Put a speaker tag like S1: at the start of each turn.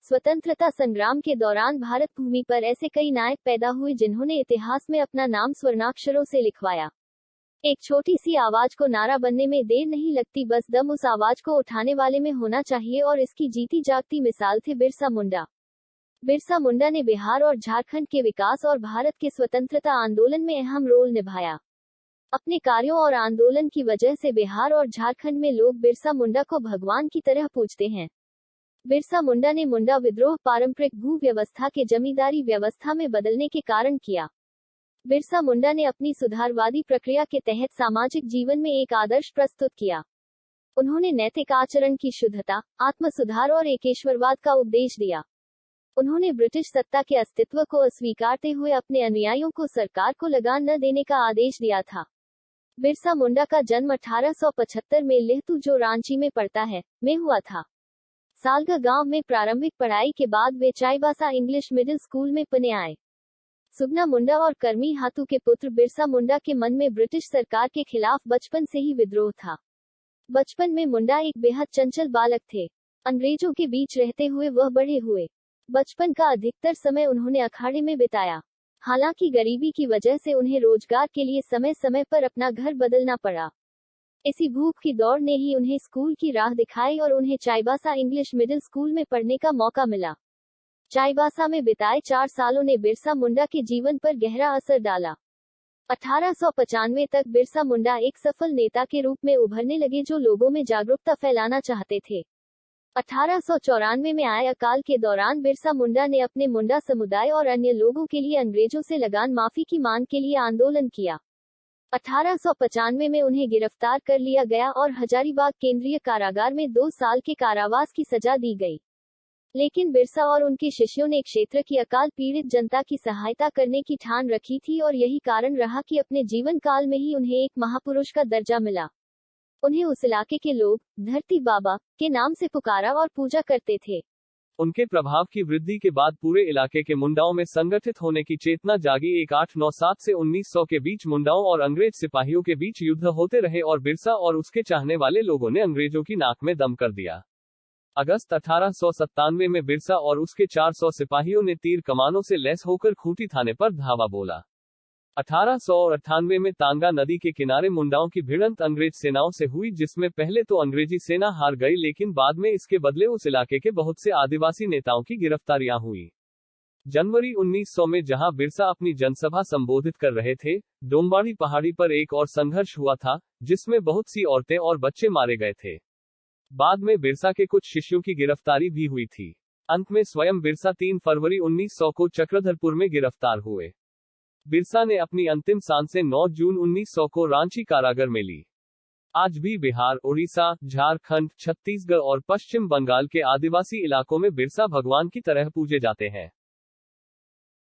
S1: स्वतंत्रता संग्राम के दौरान भारत भूमि पर ऐसे कई नायक पैदा हुए जिन्होंने इतिहास में अपना नाम स्वर्णाक्षरों से लिखवाया। एक छोटी सी आवाज को नारा बनने में देर नहीं लगती, बस दम उस आवाज को उठाने वाले में होना चाहिए, और इसकी जीती जागती मिसाल थे बिरसा मुंडा। बिरसा मुंडा ने बिहार और झारखंड के विकास और भारत के स्वतंत्रता आंदोलन में अहम रोल निभाया। अपने कार्यों और आंदोलन की वजह से बिहार और झारखंड में लोग बिरसा मुंडा को भगवान की तरह पूजते हैं। बिरसा मुंडा ने मुंडा विद्रोह पारंपरिक भू व्यवस्था के जमींदारी व्यवस्था में बदलने के कारण किया। बिरसा मुंडा ने अपनी सुधारवादी प्रक्रिया के तहत सामाजिक जीवन में एक आदर्श प्रस्तुत किया। उन्होंने नैतिक आचरण की शुद्धता, आत्म सुधार और एकेश्वरवाद का उपदेश दिया। उन्होंने ब्रिटिश सत्ता के अस्तित्व को अस्वीकारते हुए अपने अनुयायियों को सरकार को लगान न देने का आदेश दिया था। बिरसा मुंडा का जन्म 1875 में लिहतू, जो रांची में पड़ता है, में हुआ था। सालगा गांव में प्रारंभिक पढ़ाई के बाद वे चाईबासा इंग्लिश मिडिल स्कूल में पढ़ने आए। सुगना मुंडा और कर्मी हाथू के पुत्र बिरसा मुंडा के मन में ब्रिटिश सरकार के खिलाफ बचपन से ही विद्रोह था। बचपन में मुंडा एक बेहद चंचल बालक थे। अंग्रेजों के बीच रहते हुए वह बड़े हुए। बचपन का अधिकतर समय उन्होंने अखाड़े में बिताया। हालांकि गरीबी की वजह से उन्हें रोजगार के लिए समय समय पर अपना घर बदलना पड़ा। इसी भूख की दौड़ ने ही उन्हें स्कूल की राह दिखाई और उन्हें चाईबासा इंग्लिश मिडिल स्कूल में पढ़ने का मौका मिला। चाईबासा में बिताए 4 सालों ने बिरसा मुंडा के जीवन पर गहरा असर डाला। 1895 तक बिरसा मुंडा एक सफल नेता के रूप में उभरने लगे, जो लोगों में जागरूकता फैलाना चाहते थे। 1894 में आए अकाल के दौरान बिरसा मुंडा ने अपने मुंडा समुदाय और अन्य लोगों के लिए अंग्रेजों से लगान माफी की मांग के लिए आंदोलन किया। 1895 में उन्हें गिरफ्तार कर लिया गया और हजारीबाग केंद्रीय कारागार में 2 साल के कारावास की सजा दी गई। लेकिन बिरसा और उनके शिष्यों ने क्षेत्र की अकाल पीड़ित जनता की सहायता करने की ठान रखी थी, और यही कारण रहा कि अपने जीवन काल में ही उन्हें एक महापुरुष का दर्जा मिला। उन्हें उस इलाके के लोग धरती बाबा के नाम से पुकारा और पूजा करते थे।
S2: उनके प्रभाव की वृद्धि के बाद पूरे इलाके के मुंडाओं में संगठित होने की चेतना जागी। 1897 से 1900 के बीच मुंडाओं और अंग्रेज सिपाहियों के बीच युद्ध होते रहे और बिरसा और उसके चाहने वाले लोगों ने अंग्रेजों की नाक में दम कर दिया। अगस्त 1897 में बिरसा और उसके 400 सिपाहियों ने तीर कमानों से लैस होकर खूंटी थाने पर धावा बोला। 1898 में तांगा नदी के किनारे मुंडाओं की भिड़ंत अंग्रेज सेनाओं से हुई, जिसमें पहले तो अंग्रेजी सेना हार गई, लेकिन बाद में इसके बदले उस इलाके के बहुत से आदिवासी नेताओं की गिरफ्तारियां हुई। जनवरी 1900 में जहां बिरसा अपनी जनसभा संबोधित कर रहे थे, डोंबाड़ी पहाड़ी पर एक और संघर्ष हुआ था, जिसमें बहुत सी औरतें और बच्चे मारे गए थे। बाद में बिरसा के कुछ शिष्यों की गिरफ्तारी भी हुई थी। अंत में स्वयं बिरसा 3 फरवरी 1900 को चक्रधरपुर में गिरफ्तार हुए। बिरसा ने अपनी अंतिम सांसें 9 जून 1900 को रांची कारागार में ली। आज भी बिहार, उड़ीसा, झारखंड, छत्तीसगढ़ और पश्चिम बंगाल के आदिवासी इलाकों में बिरसा भगवान की तरह पूजे जाते हैं।